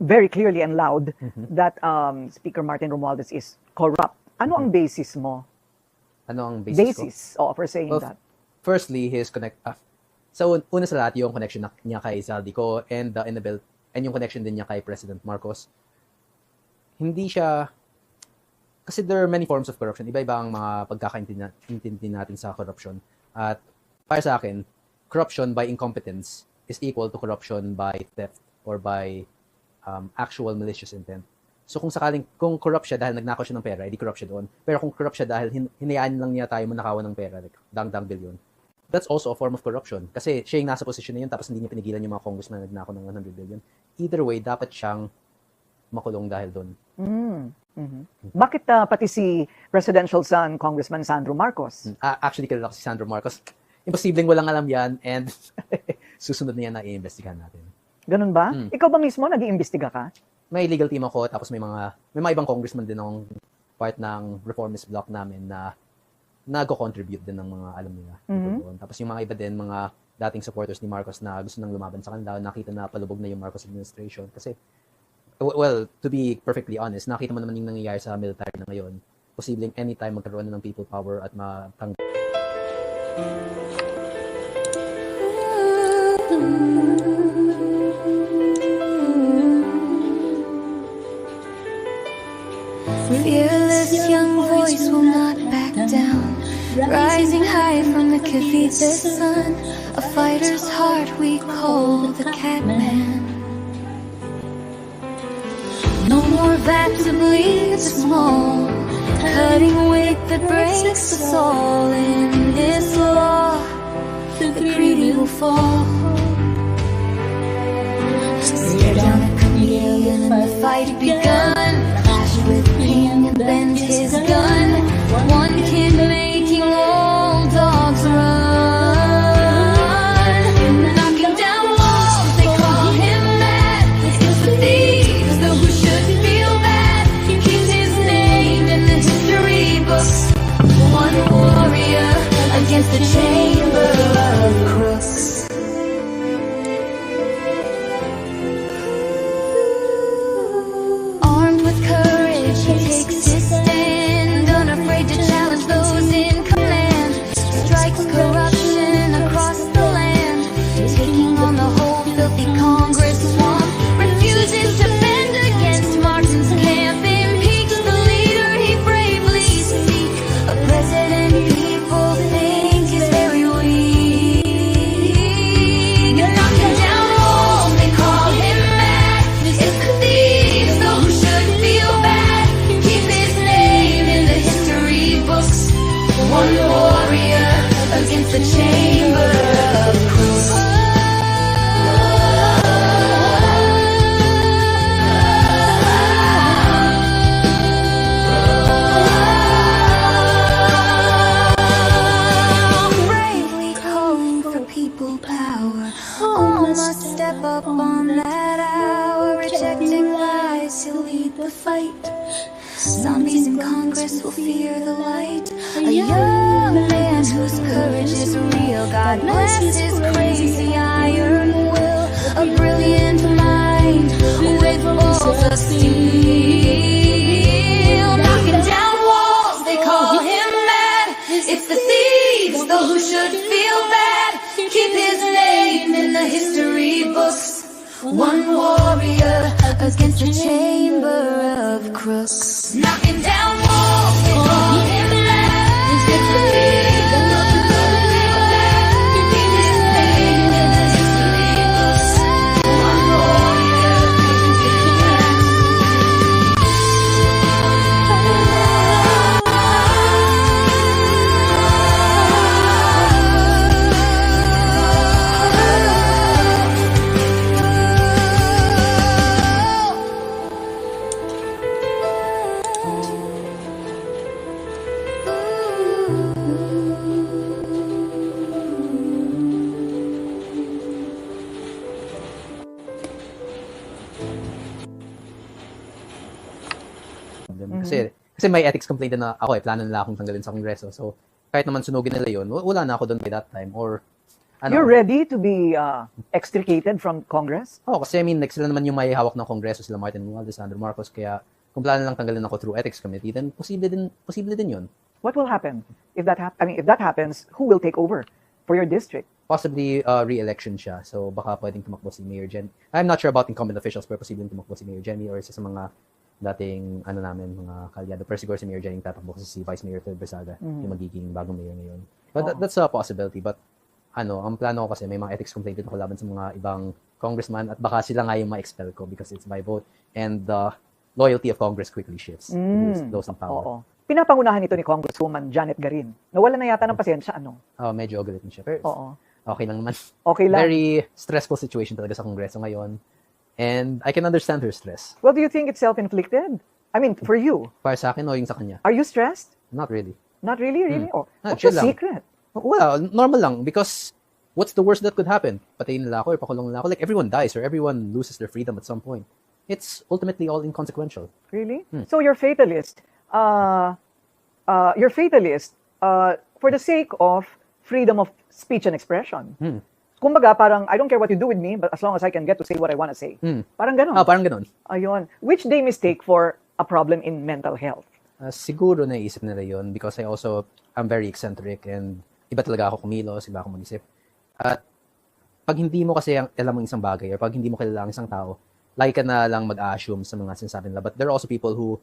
very clearly and loud that Speaker Martin Romualdez is corrupt. Ano ang basis mo? Ano ang basis ko? For saying that. Firstly, his so una sa lahat yung connection niya kay Zaldico and yung connection din niya kay President Marcos. Hindi siya, kasi there are many forms of corruption. Iba-iba ang mga pagkakaintindi natin sa corruption. At para sa akin, corruption by incompetence is equal to corruption by theft or by actual malicious intent. So kung corrupt siya dahil nagnakaw siya ng pera, edi corrupt siya doon. Pero kung corrupt siya dahil hinayaan lang niya tayo manakawan ng pera, like dang billion, that's also a form of corruption. Kasi siya yung nasa posisyon na yun, tapos hindi niya pinigilan yung mga congressman na nagnakaw ng 100 billion. Either way, dapat siyang makulong dahil doon. Bakit pati si presidential son, Congressman Sandro Marcos? Actually, kilala ko si Sandro Marcos. Imposibleng walang alam yan and susunod na yan na i-investigahan natin. Ganun ba? Ikaw ba mismo nag-iimbestiga ka? May legal team ako, tapos may mga ibang congressman din akong part ng reformist bloc namin na nag-contribute din ng mga alam nila. Tapos yung mga iba din, mga dating supporters ni Marcos na gusto nang lumaban sa kanila, nakita na palubog na yung Marcos administration. Kasi, well, to be perfectly honest, nakita mo naman yung nangyayari sa military na ngayon. Posibleng anytime magkaroon na ng people power at matanggal. Fearless young voice will not back down, rising high from the Cavite sun, a fighter's heart we call the Catman. No more back to bleed small, cutting weight that breaks us all. In this law, the greedy will fall. Stare down the chameleon and the fight begun. Flash with pain and bend his gun. One kid making all dogs run. Knocking down walls, they call him mad. It's the thieves, the who should feel bad. He keeps his name in the history books. One warrior against the chamber of crooks. Armed with courage, he takes his stand, unafraid to challenge those in command. Strikes corruption across the land, taking on the whole filthy Congress swamp. Refuses to bend against Martin's camp, impeach the leader he bravely seeks. A president people think is very weak. Knocking down walls, they call him mad. It's the thieves, those who should feel bad. Keep his name in the history books. One warrior against the chamber of crooks. Bravely calling for people power. All must step up on that hour. Rejecting lies, he'll lead the fight. Zombies in Congress will fear the light. A young man whose courage is real. God bless his crazy iron will. A brilliant mind with balls of steel. Knocking down walls, they call him mad. It's the thieves, those who should feel bad. Keep his name in the history books. One warrior against the chamber of crooks. Knocking down walls, they call him mad. It's the thieves, those who should feel bad. Keep his name in the history books. One warrior against the Kasi may ethics complaint din na ako plano nila akong tanggalin sa Kongreso. So, kahit naman sunugin nila yun, wala na ako doon by that time. Or, You're ready to be extricated from Congress? Kasi I mean, like, sila naman yung may hawak ng Kongreso, sila Martin Romualdez, Sandro Marcos, kaya kung plano lang tanggalin ako through ethics committee, then posible din yun. What will happen if that if that happens? Who will take over for your district? Possibly re-election siya. So baka pwedeng tumakbo si Mayor Jen. I'm not sure about incumbent officials, pero posibleng tumakbo si Mayor Jenny or isa sa mga dating mga kalyado. Pero siguro si Mayor Jenny tatakbo kasi si Vice Mayor Phil Bersaga yung magiging bagong mayor ngayon. But that's a possibility. But ang plano ko kasi may mga ethics complaint ako laban sa mga ibang congressman at baka sila nga yung ma-expel ko because it's by vote and the loyalty of Congress quickly shifts to those in power. Oo. Pinapangunahan ito ni Congresswoman Janet Garin. Nawala na yata ng pasensya, Medyo galit na siya. Pero okay lang naman. Okay lang. Very stressful situation talaga sa Kongreso ngayon. And I can understand her stress. Well, do you think it's self-inflicted? I mean, for you. Para sa akin o yung sa kanya? Are you stressed? Not really. Not really, really? What's chill the lang. secret? Well, normal lang because what's the worst that could happen? Patayin nila ako or pakulong nila ako. Like everyone dies or everyone loses their freedom at some point. It's ultimately all inconsequential. Really? So you're fatalist. You're fatalist for the sake of freedom of speech and expression. Kumbaga, parang, I don't care what you do with me, but as long as I can get to say what I want to say. Parang ganon. Parang ganon. Ayun. Which they mistake for a problem in mental health. Siguro naisip nila yun because I'm very eccentric and iba talaga ako kumilos, iba ako mag-isip. At pag hindi mo kasi alam ang isang bagay or pag hindi mo kilala ang isang tao, lagi ka na lang mag-assume sa mga sinasabi nila. But there are also people who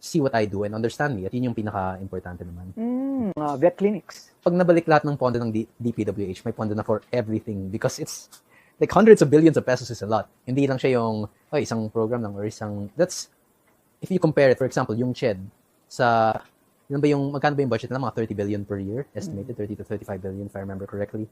see what I do and understand me. At yun yung pinaka-importante naman. Vet clinics. Pag nabalik lahat ng pondo ng DPWH, may pondo na for everything because it's like hundreds of billions of pesos is a lot. Hindi lang siya yung isang program lang or that's if you compare it, for example, yung CHED sa magkano ba yung budget nila? Mga 30 billion per year, estimated 30 to 35 billion if I remember correctly.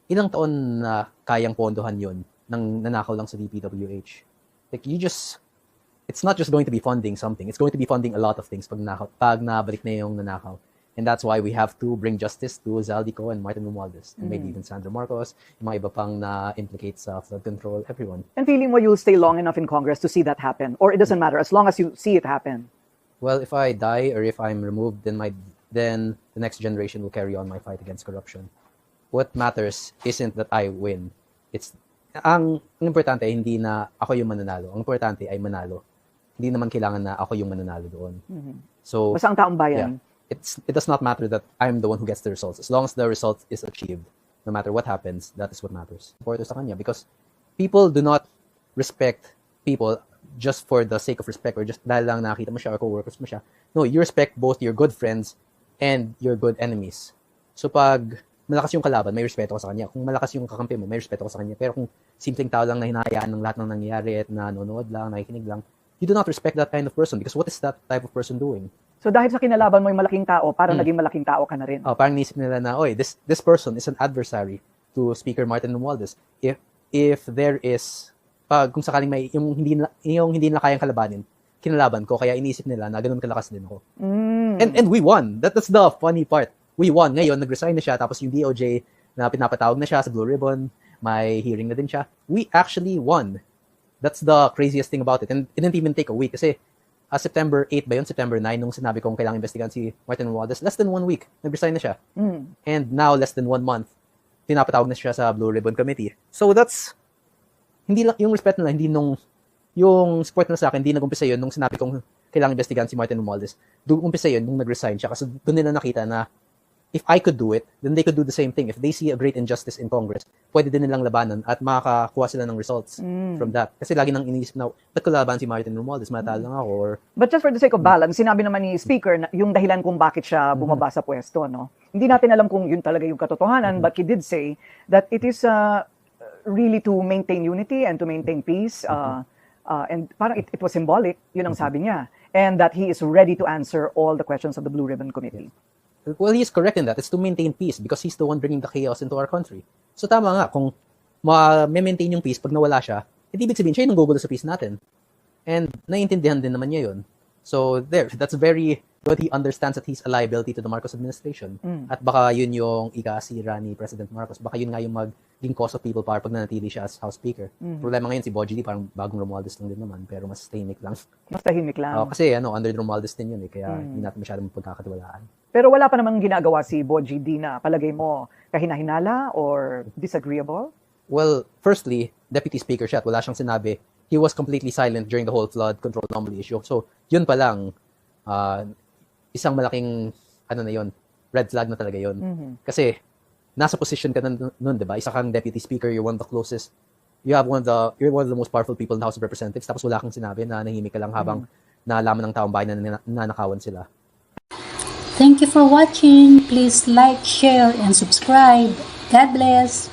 Ilang taon na kayang pondohan yun ng nanakaw lang sa DPWH? Like it's not just going to be funding something. It's going to be funding a lot of things pag nabalik na yung nanakaw. And that's why we have to bring justice to Zaldico and Martin Romualdez. And maybe even Sandro Marcos, yung mga iba pang na-implicate sa flood control, everyone. And feeling mo you'll stay long enough in Congress to see that happen? Or it doesn't matter, as long as you see it happen? Well, if I die or if I'm removed, then the next generation will carry on my fight against corruption. What matters isn't that I win. Ang importante ay hindi na ako yung mananalo. Ang importante ay manalo. Hindi naman kailangan na ako yung mananalo doon. So, basta ang taong bayan. Yeah, it does not matter that I'm the one who gets the results. As long as the result is achieved, no matter what happens, that is what matters. Supporto sa kanya because people do not respect people just for the sake of respect or just dahil lang nakita mo siya or co-workers mo siya. No, you respect both your good friends and your good enemies. So pag malakas yung kalaban, may respeto ka sa kanya. Kung malakas yung kakampi mo, may respeto ka sa kanya. Pero kung simpleng tao lang na hinahayaan ng lahat ng nangyayari at nanonood lang, nakikinig lang, you do not respect that kind of person because what is that type of person doing? So dahil sa kinalaban mo yung malaking tao, parang naging malaking tao ka na rin. Parang nisip nila na, this person is an adversary to Speaker Martin Romualdez. If there is, kung sakaling may, yung hindi na kayang kalabanin, kinalaban ko, kaya inisip nila na ganun kalakas din ako. And we won. That's the funny part. We won. Ngayon, nag-resign na siya, tapos yung DOJ na pinapatawag na siya sa Blue Ribbon, may hearing na din siya. We actually won. That's the craziest thing about it. And it didn't even take a week kasi September 8 ba yun? September 9 nung sinabi kong kailangan investigahan si Martin Romualdez. Less than 1 week, nag-resign na siya. And now, less than 1 month, pinapatawag na siya sa Blue Ribbon Committee. So that's, hindi lang, yung respect nila, yung support nila sa akin, hindi nag-umpisa yun nung sinabi kong kailangan investigahan si Martin Romualdez. Doon umpisa yun nung nag-resign siya. Kasi doon nila nakita na if I could do it, then they could do the same thing. If they see a great injustice in Congress, pwede din nilang labanan at makakakuha sila ng results from that. Kasi lagi nang iniisip na, ba't ko laban si Martin Romualdez? Matalo lang ako. Or But just for the sake of balance, sinabi naman ni Speaker na yung dahilan kung bakit siya bumaba sa pwesto. No? Hindi natin alam kung yun talaga yung katotohanan, but he did say that it is really to maintain unity and to maintain peace. And parang it was symbolic, yun ang sabi niya. And that he is ready to answer all the questions of the Blue Ribbon Committee. Well, he is correct in that. It's to maintain peace because he's the one bringing the chaos into our country. So tama nga, kung ma-maintain yung peace pag nawala siya, ibig sabihin siya yung nanggugulo sa peace natin. And naiintindihan din naman niya yun. So that's very good. He understands that he's a liability to the Marcos administration. At baka yun yung ikasira ni President Marcos. Baka yun nga yung maging cause of people power pag nanatili siya as House Speaker. Problema ngayon si Boji Lee, parang bagong Romualdez lang din naman, pero mas tahimik lang. Mas tahimik lang. Kasi under Romualdez din yun kaya hindi natin masyadong pagkakatiwalaan. Pero wala pa namang ginagawa si Boji D na palagay mo kahinahinala or disagreeable? Well, firstly, Deputy Speaker siya at wala siyang sinabi. He was completely silent during the whole flood control anomaly issue. So, yun pa lang, isang malaking, na yun, red flag na talaga yun. Kasi, nasa position ka nun, di ba? Isa kang Deputy Speaker, you're one of the closest, you're one of the most powerful people in the House of Representatives, tapos wala kang sinabi na nahimik ka lang habang naalaman ng taong bayan na nanakawan sila. Thank you for watching. Please like, share, and subscribe. God bless.